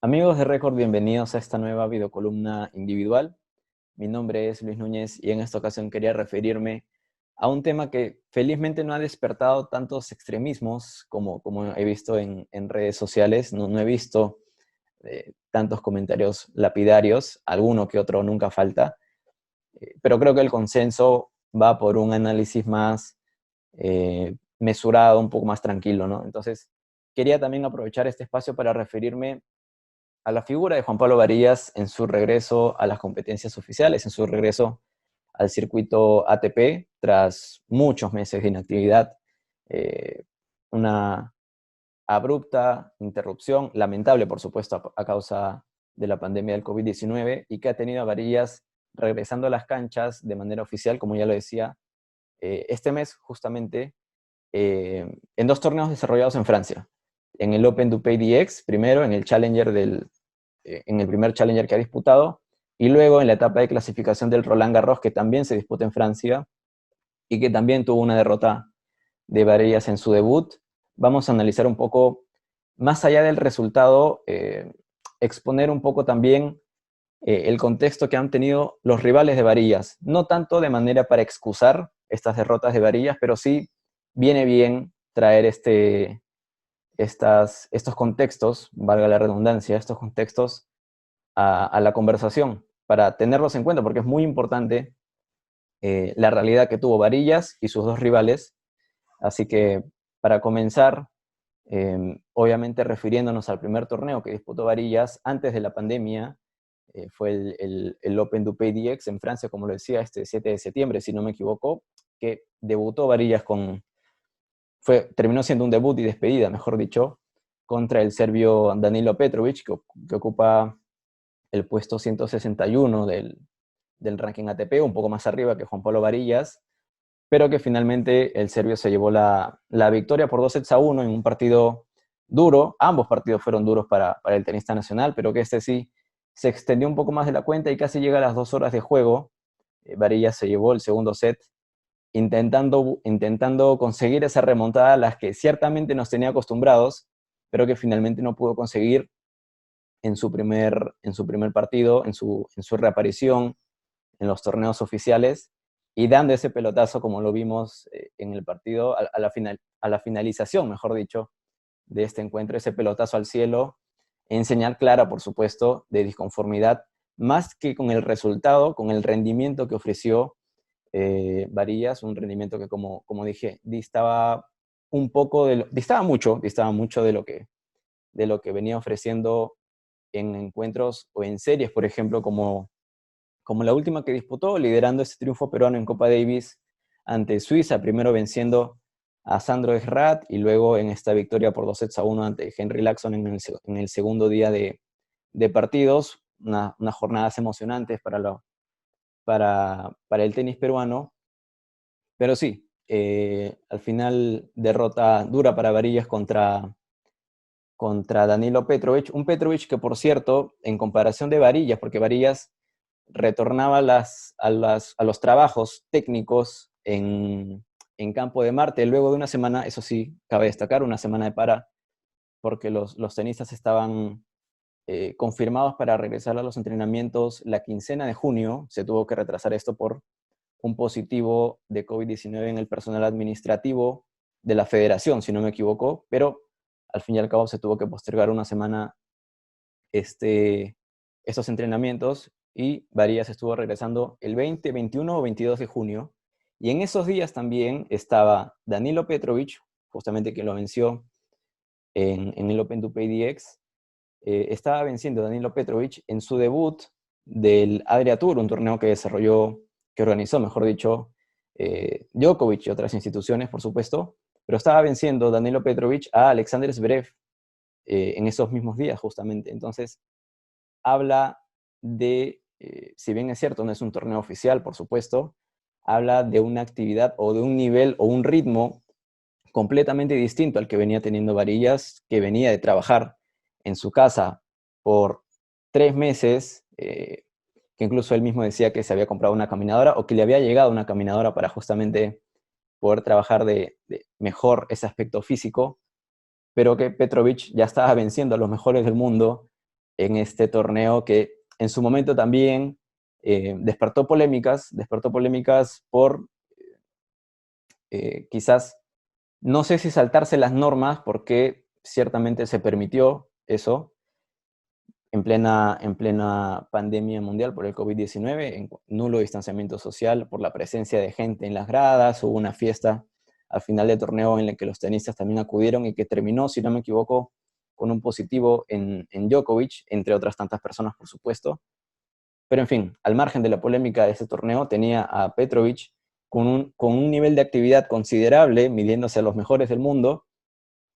Amigos de Record, bienvenidos a esta nueva videocolumna individual. Mi nombre es Luis Núñez y en esta ocasión quería referirme a un tema que felizmente no ha despertado tantos extremismos como he visto en redes sociales. No he visto tantos comentarios lapidarios, alguno que otro nunca falta, pero creo que el consenso va por un análisis más mesurado, un poco más tranquilo, ¿no? Entonces, quería también aprovechar este espacio para referirme a la figura de Juan Pablo Varillas en su regreso a las competencias oficiales, en su regreso al circuito ATP, tras muchos meses de inactividad, eh, una abrupta interrupción, lamentable por supuesto a causa de la pandemia del COVID-19, y que ha tenido a Varillas regresando a las canchas de manera oficial, como ya lo decía, este mes justamente, en dos torneos desarrollados en Francia. En el Open du Pays d'Aix, primero en el Challenger en el primer Challenger que ha disputado, y luego en la etapa de clasificación del Roland Garros, que también se disputa en Francia, y que también tuvo una derrota de Varillas en su debut. Vamos a analizar un poco, más allá del resultado, exponer un poco también el contexto que han tenido los rivales de Varillas, no tanto de manera para excusar estas derrotas de Varillas, pero sí viene bien traer estos contextos, valga la redundancia, estos contextos a la conversación, para tenerlos en cuenta, porque es muy importante la realidad que tuvo Varillas y sus dos rivales. Así que, para comenzar, obviamente refiriéndonos al primer torneo que disputó Varillas antes de la pandemia, fue el Open du Pays d'Aix en Francia, como lo decía, este 7 de septiembre, si no me equivoco, que debutó Varillas terminó siendo un debut y despedida, mejor dicho, contra el serbio Danilo Petrovic, que ocupa el puesto 161 del ranking ATP, un poco más arriba que Juan Pablo Varillas, pero que finalmente el serbio se llevó la victoria por 2-1 en un partido duro. Ambos partidos fueron duros para el tenista nacional, pero que este sí se extendió un poco más de la cuenta y casi llega a las 2 horas de juego. Varillas se llevó el segundo set, intentando conseguir esa remontada a las que ciertamente nos tenía acostumbrados, pero que finalmente no pudo conseguir en su primer partido, en su reaparición en los torneos oficiales, y dando ese pelotazo, como lo vimos en el partido, a la finalización, mejor dicho, de este encuentro, ese pelotazo al cielo, en señal clara, por supuesto, de disconformidad, más que con el resultado, con el rendimiento que ofreció Varillas, un rendimiento que, como dije, distaba mucho de lo que venía ofreciendo en encuentros o en series, por ejemplo, como la última que disputó, liderando ese triunfo peruano en Copa Davis ante Suiza, primero venciendo a Sandro Esrat y luego en esta victoria por 2-1 ante Henry Laxon en el segundo día de partidos, unas jornadas emocionantes para el tenis peruano. Pero sí, al final derrota dura para Varillas contra Danilo Petrovic, un Petrovic que, por cierto, en comparación de Varillas, porque Varillas retornaba a los trabajos técnicos en Campo de Marte luego de una semana, eso sí, cabe destacar, una semana de para, porque los tenistas estaban confirmados para regresar a los entrenamientos la quincena de junio. Se tuvo que retrasar esto por un positivo de COVID-19 en el personal administrativo de la federación, si no me equivoco, pero al fin y al cabo se tuvo que postergar una semana estos entrenamientos, y Varillas estuvo regresando el 20, 21 o 22 de junio. Y en esos días también estaba Danilo Petrovic, justamente quien lo venció en el Open du Pays d'Aix. Estaba venciendo Danilo Petrovic en su debut del Adria Tour, un torneo que organizó, mejor dicho, Djokovic y otras instituciones, por supuesto, pero estaba venciendo Danilo Petrovic a Alexander Zverev en esos mismos días, justamente. Entonces, habla si bien es cierto, no es un torneo oficial, por supuesto, habla de una actividad o de un nivel o un ritmo completamente distinto al que venía teniendo Varillas, que venía de trabajar en su casa por 3 meses, que incluso él mismo decía que se había comprado una caminadora o que le había llegado una caminadora para justamente poder trabajar de mejor ese aspecto físico, pero que Petrovic ya estaba venciendo a los mejores del mundo en este torneo que en su momento también despertó polémicas por quizás, no sé si saltarse las normas, porque ciertamente se permitió eso en plena pandemia mundial por el COVID-19, en nulo distanciamiento social, por la presencia de gente en las gradas. Hubo una fiesta al final del torneo en la que los tenistas también acudieron y que terminó, si no me equivoco, con un positivo en Djokovic, entre otras tantas personas, por supuesto. Pero en fin, al margen de la polémica de ese torneo, tenía a Petrovic con un nivel de actividad considerable, midiéndose a los mejores del mundo,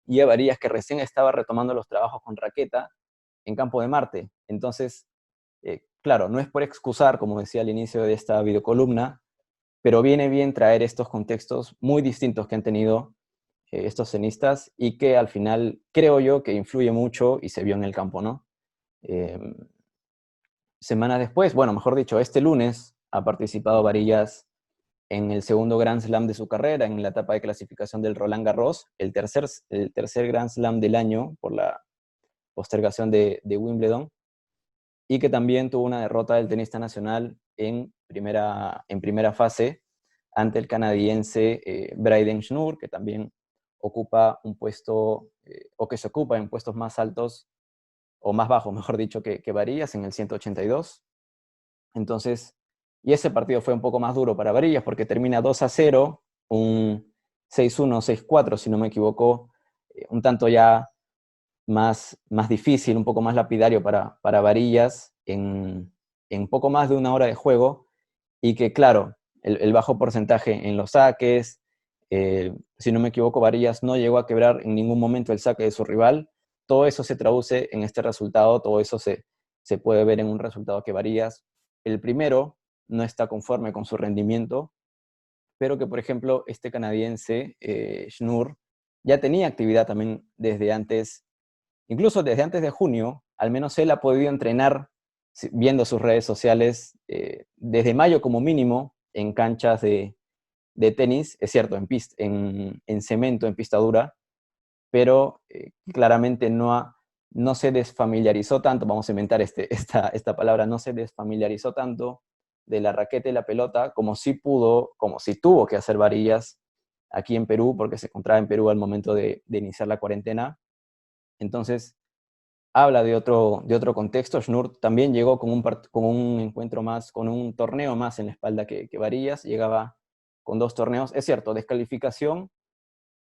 y a Varillas, que recién estaba retomando los trabajos con raqueta en campo de Marte. Entonces, claro, no es por excusar, como decía al inicio de esta videocolumna, pero viene bien traer estos contextos muy distintos que han tenido estos tenistas y que al final creo yo que influye mucho y se vio en el campo, ¿no? Eh, Semanas después, bueno, mejor dicho, este lunes ha participado Varillas en el segundo Grand Slam de su carrera, en la etapa de clasificación del Roland Garros, el tercer Grand Slam del año por la postergación de Wimbledon, y que también tuvo una derrota del tenista nacional en primera fase ante el canadiense Bryden Schnur, que también ocupa un puesto, o que se ocupa en puestos más altos, o más bajos, mejor dicho, que Varillas, en el 182. Entonces, y ese partido fue un poco más duro para Varillas, porque termina 2-0, un 6-1, 6-4, si no me equivoco, un tanto ya más difícil, un poco más lapidario para Varillas en poco más de una hora de juego, y que claro, el bajo porcentaje en los saques, si no me equivoco, Varillas no llegó a quebrar en ningún momento el saque de su rival. Todo eso se traduce en este resultado, todo eso se puede ver en un resultado que Varillas, el primero, no está conforme con su rendimiento, pero que, por ejemplo, este canadiense, Schnur, ya tenía actividad también desde antes, incluso desde antes de junio. Al menos él ha podido entrenar, viendo sus redes sociales, desde mayo como mínimo, en canchas de tenis, es cierto, en cemento, en pista dura, pero claramente no se desfamiliarizó tanto, vamos a inventar esta palabra, no se desfamiliarizó tanto de la raqueta y la pelota como sí pudo, como sí tuvo que hacer Varillas aquí en Perú, porque se encontraba en Perú al momento de iniciar la cuarentena. Entonces, habla de otro contexto. Schnur también llegó con un encuentro más, con un torneo más en la espalda que Varillas, llegaba con 2 torneos, es cierto, descalificación,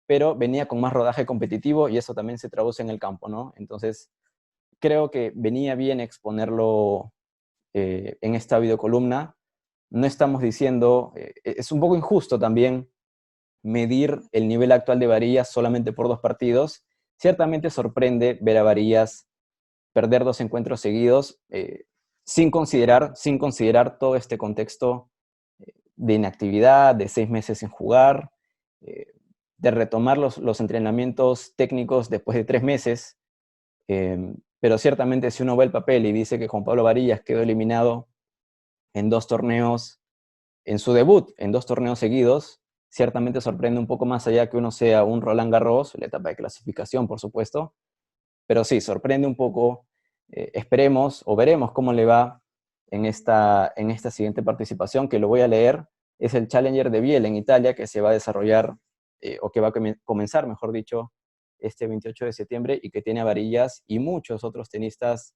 pero venía con más rodaje competitivo y eso también se traduce en el campo, ¿no? Entonces, creo que venía bien exponerlo en esta videocolumna. No estamos diciendo, es un poco injusto también medir el nivel actual de Varillas solamente por 2 partidos. Ciertamente sorprende ver a Varillas perder 2 encuentros seguidos, sin considerar todo este contexto de inactividad, de 6 meses sin jugar, eh, de retomar los entrenamientos técnicos después de 3 meses. Pero ciertamente, si uno ve el papel y dice que Juan Pablo Varillas quedó eliminado en 2 torneos, en su debut, en 2 torneos seguidos, ciertamente sorprende un poco, más allá que uno sea un Roland Garros, la etapa de clasificación, por supuesto, pero sí, sorprende un poco. Esperemos o veremos cómo le va en esta siguiente participación, que lo voy a leer. Es el Challenger de Biel en Italia, que se va a desarrollar, o que va a comenzar, mejor dicho, este 28 de septiembre, y que tiene a Varillas y muchos otros tenistas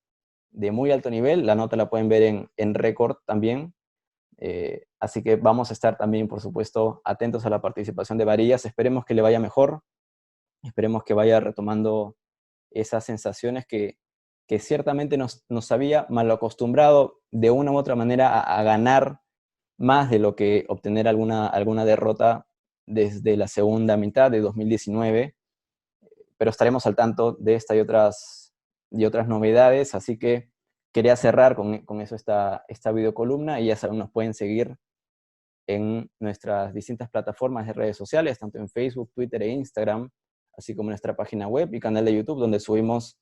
de muy alto nivel. La nota la pueden ver en Record también. Así que vamos a estar también, por supuesto, atentos a la participación de Varillas. Esperemos que le vaya mejor, esperemos que vaya retomando esas sensaciones que ciertamente nos había mal acostumbrado de una u otra manera a ganar más de lo que obtener alguna derrota desde la segunda mitad de 2019, pero estaremos al tanto de esta y otras novedades, así que quería cerrar con eso esta videocolumna, y ya saben, nos pueden seguir en nuestras distintas plataformas de redes sociales, tanto en Facebook, Twitter e Instagram, así como en nuestra página web y canal de YouTube, donde subimos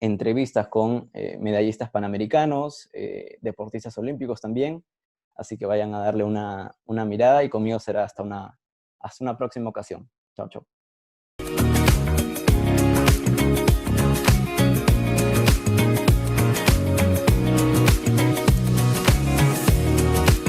entrevistas con medallistas panamericanos, deportistas olímpicos también, así que vayan a darle una mirada, y conmigo será hasta una próxima ocasión. Chao, chao.